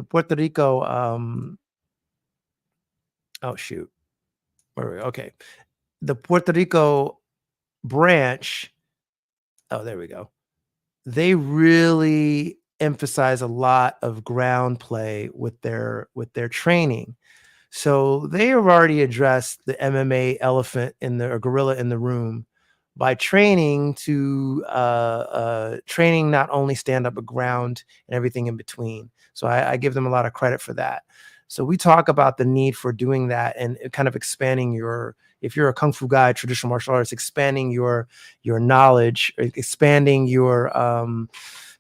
oh shoot, okay, the Puerto Rico branch, oh, there we go. They really emphasize a lot of ground play with their training. So they have already addressed the MMA elephant or gorilla in the room by training not only stand up but ground and everything in between. So I give them a lot of credit for that. So we talk about the need for doing that and kind of expanding if you're a Kung Fu guy, traditional martial arts, expanding your knowledge, expanding your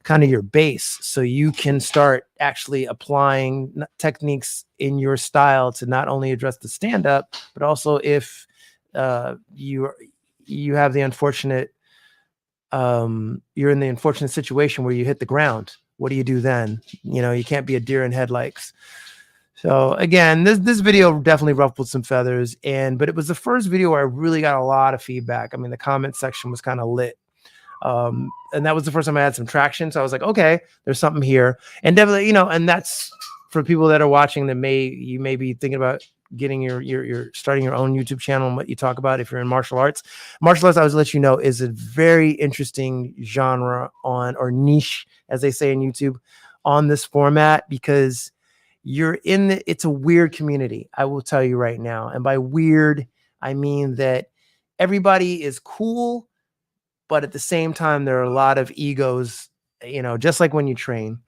kind of your base, so you can start actually applying techniques in your style to not only address the stand up, but also if you have the unfortunate, you're in the unfortunate situation where you hit the ground. What do you do then? You can't be a deer in headlights. So again, this video definitely ruffled some feathers, but it was the first video where I really got a lot of feedback. I mean, the comment section was kind of lit. And that was the first time I had some traction. So I was like, okay, there's something here. And definitely, you know, and that's for people that are watching that you may be thinking about getting your starting your own YouTube channel and what you talk about. If you're in martial arts, I was let you know, is a very interesting genre or niche, as they say in YouTube, on this format, because it's a weird community. I will tell you right now. And by weird, I mean that everybody is cool, but at the same time, there are a lot of egos, you know, just like when you train,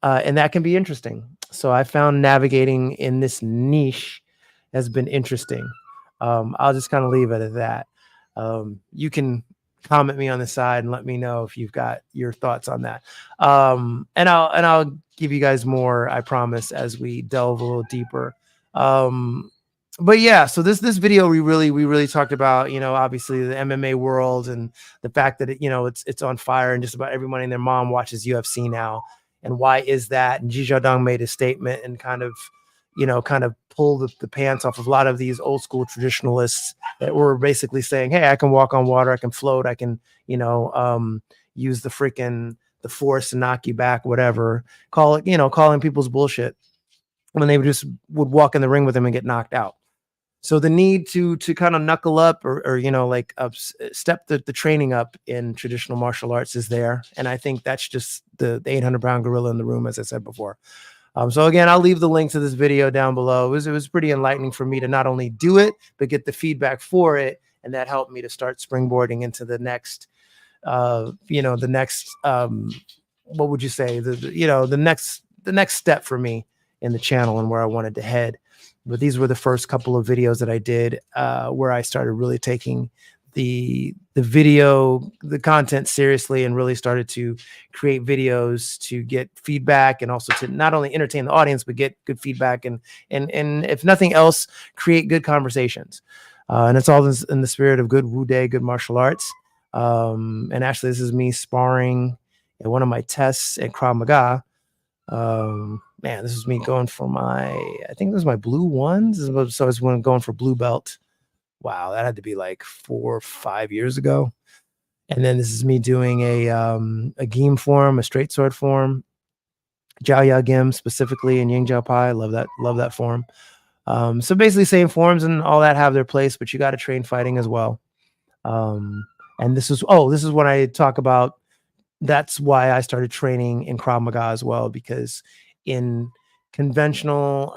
and that can be interesting. So I found navigating in this niche has been interesting. I'll just kind of leave it at that. You can comment me on the side and let me know if you've got your thoughts on that. And I'll give you guys more, I promise, as we delve a little deeper. But yeah, so this video we really talked about, you know, obviously the MMA world and the fact that it's on fire and just about everyone and their mom watches UFC now. And why is that? And Ji Zhadong made a statement and kind of pull the pants off of a lot of these old school traditionalists that were basically saying, hey, I can walk on water, I can float, I can, use the force to knock you back, whatever. Calling people's bullshit when they would walk in the ring with him and get knocked out. So the need to kind of knuckle up or step the training up in traditional martial arts is there. And I think that's just the 800-pound gorilla in the room, as I said before. So again, I'll leave the link to this video down below. It was pretty enlightening for me to not only do it, but get the feedback for it. And that helped me to start springboarding into the next, what would you say? The next step for me in the channel and where I wanted to head. But these were the first couple of videos that I did where I started really taking the content seriously and really started to create videos to get feedback and also to not only entertain the audience, but get good feedback and if nothing else, create good conversations. And it's all in the spirit of good Wu Day, good martial arts. And actually, this is me sparring at one of my tests at Krav Maga. Man, this is me going for I think this is my blue ones. So I was going for blue belt. Wow, that had to be like 4 or 5 years ago. And then this is me doing a Gim form, a straight sword form, Jiao Ya Gim specifically, and Ying Jiao Pai. Love that form. So basically, same forms and all that have their place, but you got to train fighting as well. And this is when I talk about. That's why I started training in Krav Maga as well, because in traditional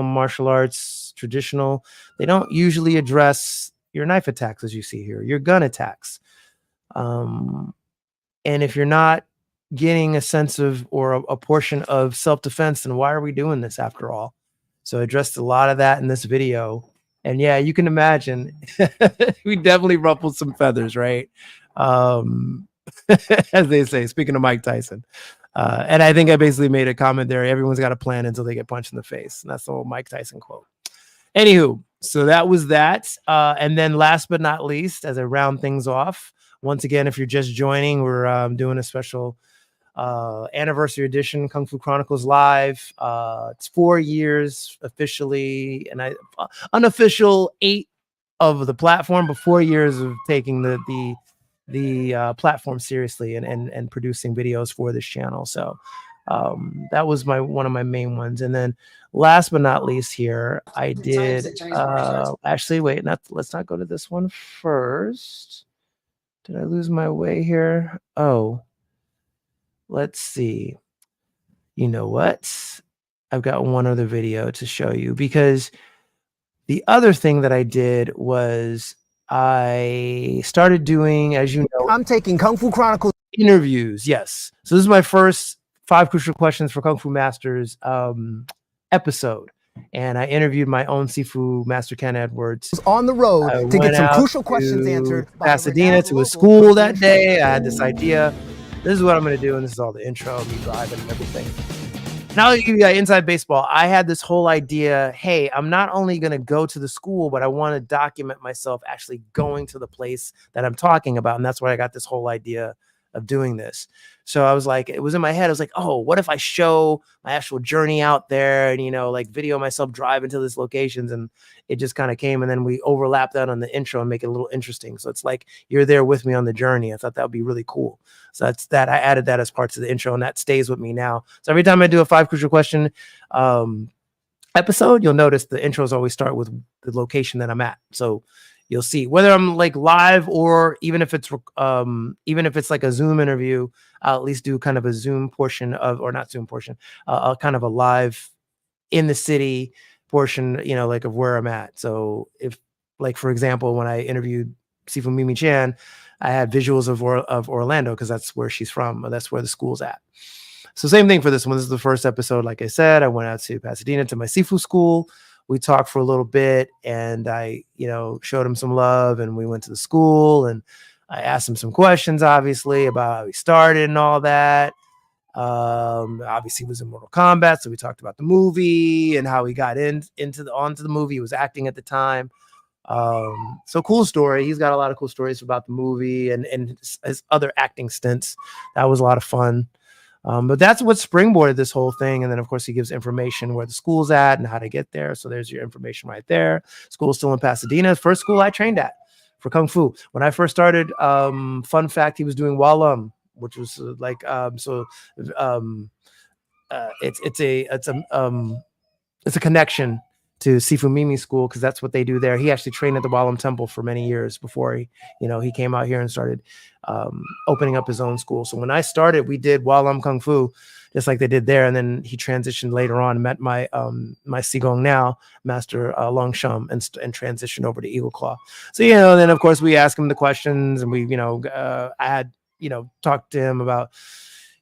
martial arts, they don't usually address your knife attacks, as you see here, your gun attacks. And if you're not getting a sense of or a portion of self-defense, then why are we doing this after all? So I addressed a lot of that in this video. And yeah, you can imagine we definitely ruffled some feathers, right? As they say, speaking of Mike Tyson. And I think I basically made a comment there. Everyone's got a plan until they get punched in the face. And that's the old Mike Tyson quote. Anywho, so that was that. And then last but not least, as I round things off, once again, if you're just joining, we're doing a special anniversary edition, Kung Fu Chronicles Live. It's 4 years officially, and unofficial 8 of the platform, but 4 years of taking the platform seriously and producing videos for this channel. So that was one of my main ones. And then last but not least here, I did actually wait, let's not go to this one first. Did I lose my way here? Oh, let's see. You know what? I've got one other video to show you, because the other thing that I did was I started doing, as you know, I'm taking Kung Fu Chronicles interviews. Yes. So this is my first 5 crucial questions for Kung Fu Masters episode. And I interviewed my own Sifu Master Ken Edwards on the road to get some crucial questions answered. Pasadena to a school that day. I had this idea. This is what I'm going to do. And this is all the intro, me driving and everything. Now I'll give you guys inside baseball. I had this whole idea. Hey, I'm not only going to go to the school, but I want to document myself actually going to the place that I'm talking about. And that's where I got this whole idea of doing this. So I was like, it was in my head. I was like, oh, what if I show my actual journey out there and, like video myself driving to these locations? And it just kind of came. And then we overlap that on the intro and make it a little interesting. So it's like you're there with me on the journey. I thought that would be really cool. So that's that. I added that as parts of the intro, and that stays with me now. So every time I do a 5 crucial question episode, you'll notice the intros always start with the location that I'm at. So you'll see whether I'm like live or even if it's like a Zoom interview, I'll at least do kind of a Zoom portion of, or not Zoom portion, kind of a live in the city portion, like of where I'm at. So if, like, for example, when I interviewed Sifu Mimi Chan, I had visuals of Orlando because that's where she's from. Or that's where the school's at. So same thing for this one. This is the first episode. Like I said, I went out to Pasadena to my Sifu school. We talked for a little bit, and I, showed him some love, and we went to the school, and I asked him some questions, obviously, about how he started and all that. Obviously he was in Mortal Kombat, so we talked about the movie and how he got onto the movie. He was acting at the time. So cool story. He's got a lot of cool stories about the movie and his other acting stints. That was a lot of fun. But that's what springboarded this whole thing. And then, of course, he gives information where the school's at and how to get there. So there's your information right there. School's still in Pasadena. First school I trained at for Kung Fu. When I first started, fun fact, he was doing Whaddup, which was it's a connection to Sifu Mimi school, because that's what they do there. He actually trained at the Whaddup Temple for many years before he came out here and started opening up his own school. So when I started, we did Whaddup Kung Fu just like they did there, and then he transitioned later on, met my my Sigong now master Long Shum, and transitioned over to Eagle Claw. So then of course we asked him the questions, and we I had talked to him about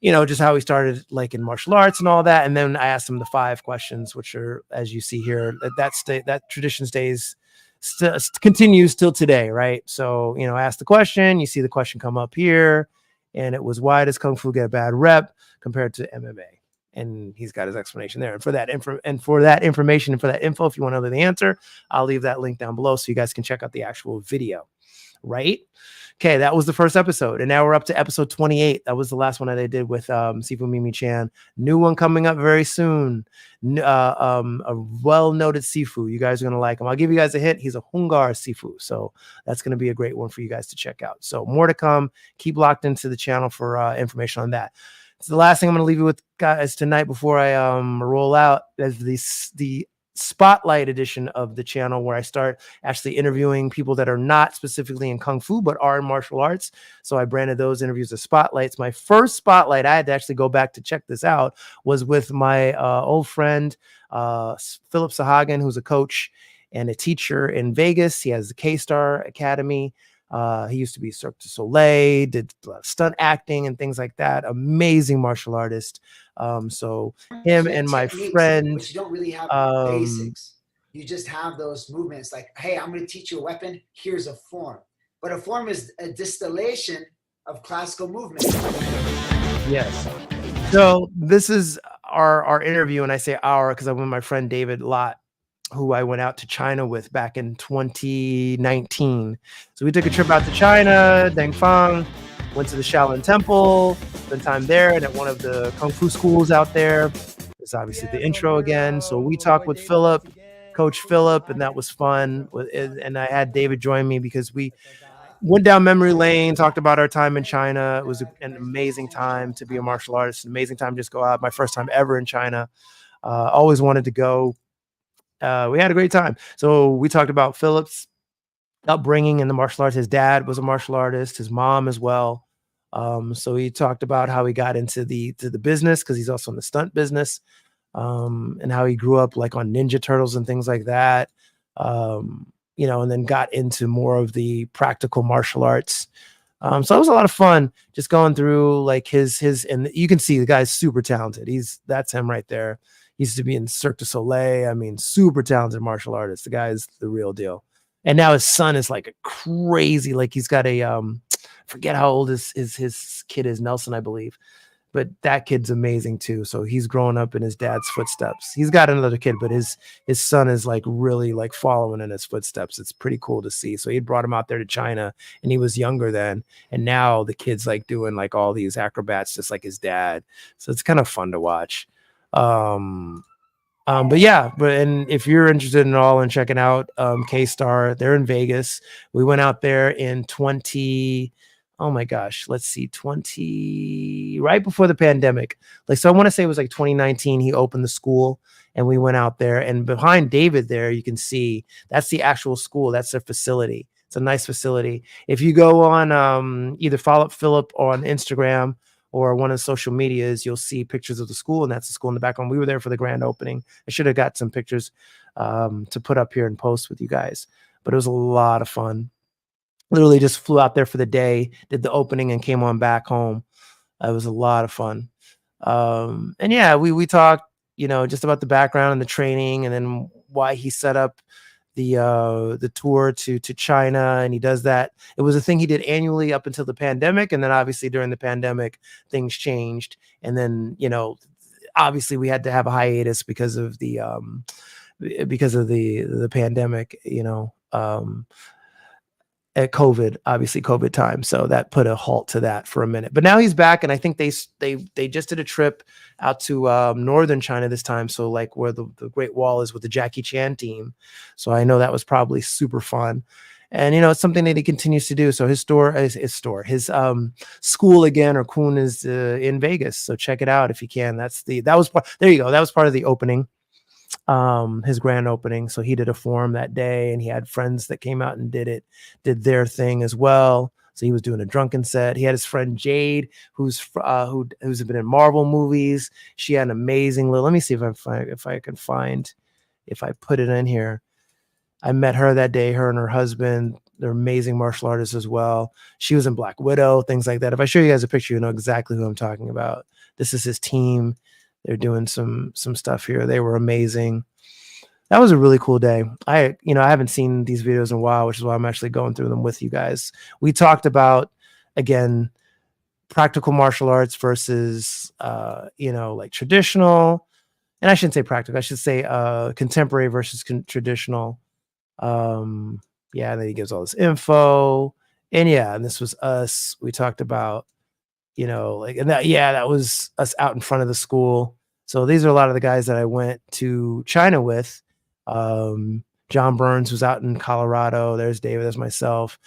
just how he started like in martial arts and all that. And then I asked him the 5 questions, which are, as you see here, that tradition continues till today, right? So, I asked the question, you see the question come up here, and it was, why does Kung Fu get a bad rep compared to MMA? And he's got his explanation there. And for that information and for that info, if you want to know the answer, I'll leave that link down below so you guys can check out the actual video, right? Okay, that was the first episode, and now we're up to episode 28. That was the last one that I did with Sifu Mimi Chan. New one coming up very soon. A well-noted Sifu. You guys are going to like him. I'll give you guys a hint. He's a Hungar Sifu, so that's going to be a great one for you guys to check out. So more to come. Keep locked into the channel for information on that. So the last thing I'm going to leave you with, guys, tonight before I roll out is the spotlight edition of the channel, where I start actually interviewing people that are not specifically in Kung Fu but are in martial arts. So I branded those interviews as spotlights. My first spotlight, I had to actually go back to check this out, was with my old friend Philip Sahagun, who's a coach and a teacher in Vegas. He has the K-Star Academy. He used to be Cirque du Soleil, did stunt acting and things like that. Amazing martial artist. So him and my friend, but you don't really have basics. You just have those movements like, hey, I'm going to teach you a weapon. Here's a form. But a form is a distillation of classical movement. Yes. So this is our interview, and I say our because I'm with my friend David Lott, who I went out to China with back in 2019. So we took a trip out to China, Dengfang, went to the Shaolin Temple, spent time there, and at one of the Kung Fu schools out there. It's obviously the intro again. So we talked with Philip, Coach Philip, and that was fun. And I had David join me because we went down memory lane, talked about our time in China. It was an amazing time to be a martial artist, an amazing time to just go out. My first time ever in China. Always wanted to go. We had a great time. So we talked about Philip's upbringing in the martial arts. His dad was a martial artist, his mom as well. So he talked about how he got into the business, because he's also in the stunt business, and how he grew up like on Ninja Turtles and things like that. And then got into more of the practical martial arts. So it was a lot of fun just going through like his, and you can see the guy's super talented. That's him right there. He used to be in Cirque du Soleil. I mean, super talented martial artist. The guy is the real deal. And now his son is like a crazy, like he's got a, forget how old his kid is, Nelson, I believe. but that kid's amazing too. So he's growing up in his dad's footsteps. He's got another kid, but his son is like really like following in his footsteps. It's pretty cool to see. So he brought him out there to China, and he was younger then, and now the kid's like doing like all these acrobats just like his dad. So it's kind of fun to watch. But yeah, and if you're interested in all and checking out K-Star, they're in Vegas. We went out there in 20, oh my gosh, let's see, 20, right before the pandemic. Like, so I want to say it was like 2019, he opened the school and we went out there, and behind David there, you can see that's the actual school. That's their facility. It's a nice facility. If you go on either follow up Philip on Instagram or one of the social medias, you'll see pictures of the school, and that's the school in the background. We were there for the grand opening. I should have got some pictures to put up here and post with you guys, but it was a lot of fun. Literally just flew out there for the day, did the opening, and came on back home. It was a lot of fun. And yeah, we talked, just about the background and the training, and then why he set up the tour to China, and he does that. It was a thing he did annually up until the pandemic, and then obviously during the pandemic things changed, and then obviously we had to have a hiatus because of the pandemic, at COVID, obviously COVID time. So that put a halt to that for a minute. But now he's back, and I think they just did a trip out to northern China this time. So like where the Great Wall is with the Jackie Chan team. So I know that was probably super fun. And it's something that he continues to do. So his school again, or Kun, is in Vegas. So check it out if you can. There you go. That was part of the opening. His grand opening. So he did a forum that day, and he had friends that came out and did their thing as well. So he was doing a drunken set. He had his friend Jade, who's been in Marvel movies. She had an amazing little, let me see if I put it in here. I met her that day, her and her husband. They're amazing martial artists as well. She was in Black Widow, things like that. If I show you guys a picture, you know exactly who I'm talking about. This is his team. They're doing some stuff here. They were amazing. That was a really cool day. I haven't seen these videos in a while, which is why I'm actually going through them with you guys. We talked about, again, practical martial arts versus, like traditional. And I shouldn't say practical. I should say contemporary versus traditional. And then he gives all this info. And this was us. We talked about, that was us out in front of the school. So these are a lot of the guys that I went to China with. John Burns was out in Colorado. There's David. There's myself.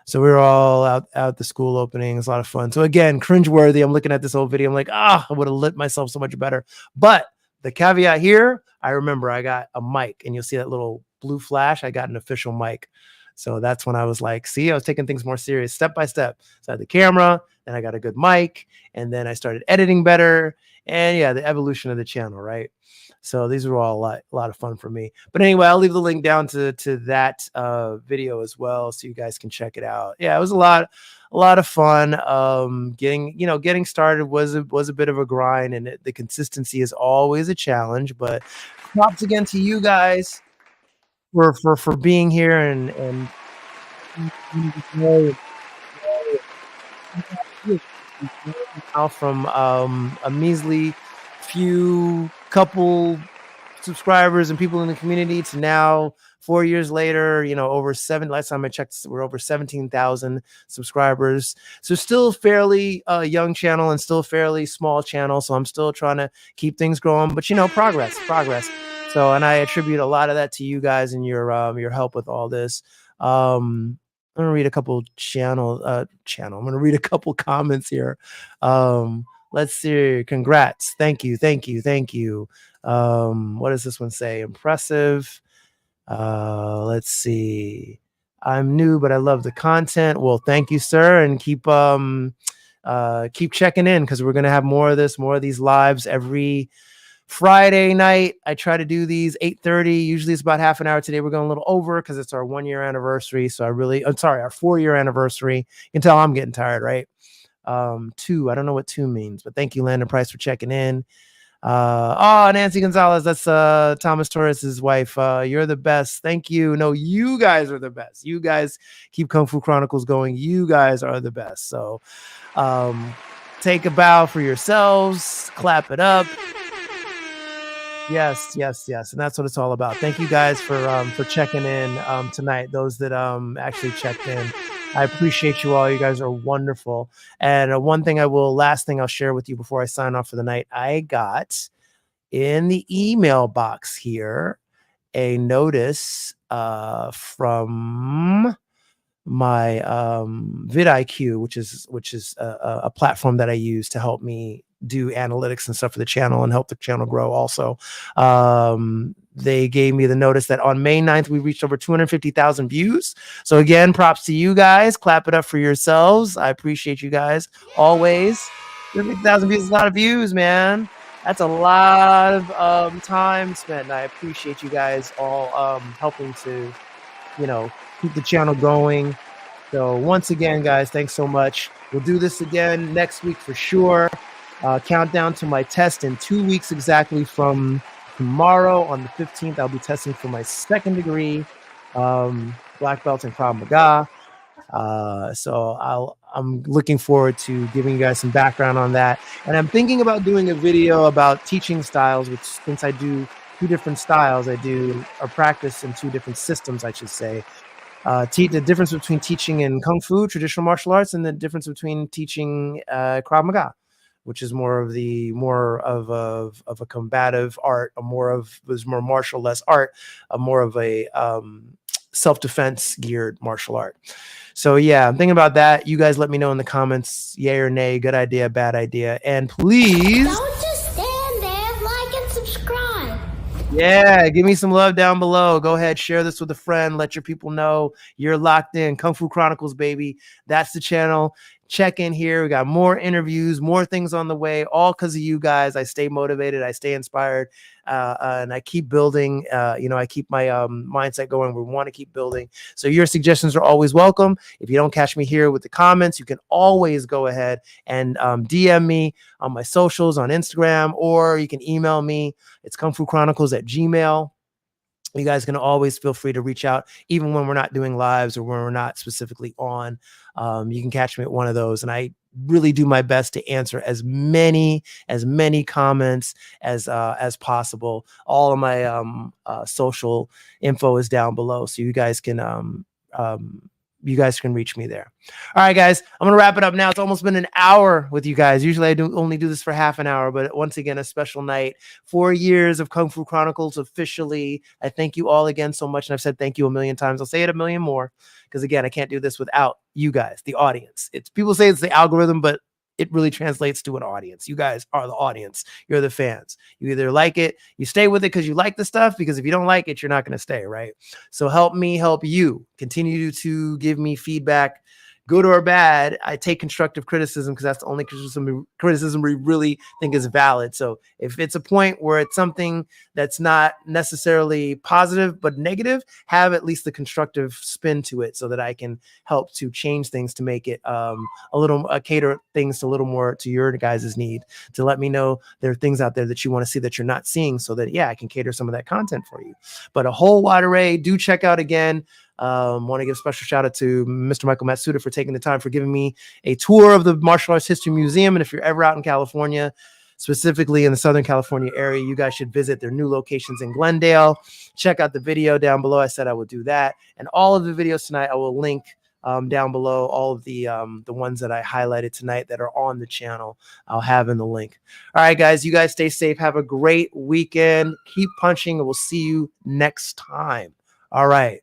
So we were all out at the school opening. It's a lot of fun. So again, cringeworthy. I'm looking at this old video. I'm like, I would have lit myself so much better. But the caveat here, I remember I got a mic, and you'll see that little blue flash. I got an official mic. So that's when I was like, I was taking things more serious, step by step. So I had the camera, then I got a good mic, and then I started editing better. And the evolution of the channel, right? So these are all a lot of fun for me. But anyway, I'll leave the link down to that video as well, so you guys can check it out. Yeah, it was a lot of fun. Getting started was a bit of a grind, and the consistency is always a challenge. But props again to you guys for being here and now from a measly couple subscribers and people in the community to now 4 years later, last time I checked, we're over 17,000 subscribers. So still fairly young channel and still fairly small channel. So I'm still trying to keep things growing, but progress. So, and I attribute a lot of that to you guys and your help with all this. I'm gonna read a couple I'm gonna read a couple comments here. Let's see. Congrats. Thank you. What does this one say? Impressive. Let's see. I'm new, but I love the content. Well, thank you, sir, and keep checking in, because we're gonna have more of these lives every Friday night. I try to do these 8:30. Usually it's about half an hour. Today we're going a little over because it's our 1 year anniversary. So our 4 year anniversary. You can tell I'm getting tired, right? 2. I don't know what 2 means, but thank you, Landon Price, for checking in. Nancy Gonzalez, that's Thomas Torres's wife. You're the best. Thank you. No, you guys are the best. You guys keep Kung Fu Chronicles going. You guys are the best. So take a bow for yourselves, clap it up. Yes, and that's what it's all about. Thank you guys for checking in tonight. Those that actually checked in, I appreciate you all. You guys are wonderful. And last thing I'll share with you before I sign off for the night. I got in the email box here a notice from my vidIQ, which is a platform that I use to help me do analytics and stuff for the channel and help the channel grow also. They gave me the notice that on May 9th, we reached over 250,000 views. So again, props to you guys. Clap it up for yourselves. I appreciate you guys always. 250,000 views is a lot of views, man. That's a lot of time spent. And I appreciate you guys all helping to, keep the channel going. So once again, guys, thanks so much. We'll do this again next week for sure. Countdown to my test in 2 weeks exactly from tomorrow on the 15th. I'll be testing for my second degree black belt in Krav Maga. So I'm looking forward to giving you guys some background on that. And I'm thinking about doing a video about teaching styles, which since I do 2 different styles, I do a practice in 2 different systems, I should say. The difference between teaching in Kung Fu, traditional martial arts, and the difference between teaching Krav Maga, which is more of a combative art, more martial, less art, more of a self-defense geared martial art. So yeah, I'm thinking about that. You guys let me know in the comments, yay or nay, good idea, bad idea. And please Don't just stand there, like and subscribe. Yeah, give me some love down below. Go ahead, share this with a friend. Let your people know you're locked in. Kung Fu Chronicles, baby. That's the channel. Check in here. We got more interviews, more things on the way, all because of you guys. I stay motivated. I stay inspired. And I keep building. I keep my mindset going. We want to keep building. So your suggestions are always welcome. If you don't catch me here with the comments, you can always go ahead and DM me on my socials on Instagram, or you can email me. It's kungfuchronicles@gmail.com. You guys can always feel free to reach out, even when we're not doing lives or when we're not specifically on. You can catch me at one of those, and I really do my best to answer as many comments as possible. All of my social info is down below, so you guys can reach me there. All right, guys, I'm going to wrap it up now. It's almost been an hour with you guys. Usually I only do this for half an hour, but once again, a special night. 4 years of Kung Fu Chronicles officially. I thank you all again so much. And I've said thank you a million times. I'll say it a million more because, again, I can't do this without you guys, the audience. People say it's the algorithm, but it really translates to an audience. You guys are the audience. You're the fans. You either like it, you stay with it because you like the stuff, because if you don't like it, you're not going to stay, right? So help me help you. Continue to give me feedback, good or bad. I take constructive criticism because that's the only criticism we really think is valid. So if it's a point where it's something that's not necessarily positive but negative, have at least the constructive spin to it so that I can help to change things to make it cater things a little more to your guys' need, to let me know there are things out there that you want to see that you're not seeing, so that I can cater some of that content for you. But a whole wide array. Do check out again. Want to give a special shout out to Mr. Michael Matsuda for taking the time for giving me a tour of the Martial Arts History Museum. And if you're ever out in California, specifically in the Southern California area, you guys should visit their new locations in Glendale. Check out the video down below. I said I would do that. And all of the videos tonight, I will link down below. All of the ones that I highlighted tonight that are on the channel, I'll have in the link. All right, guys, you guys stay safe. Have a great weekend. Keep punching, and we'll see you next time. All right.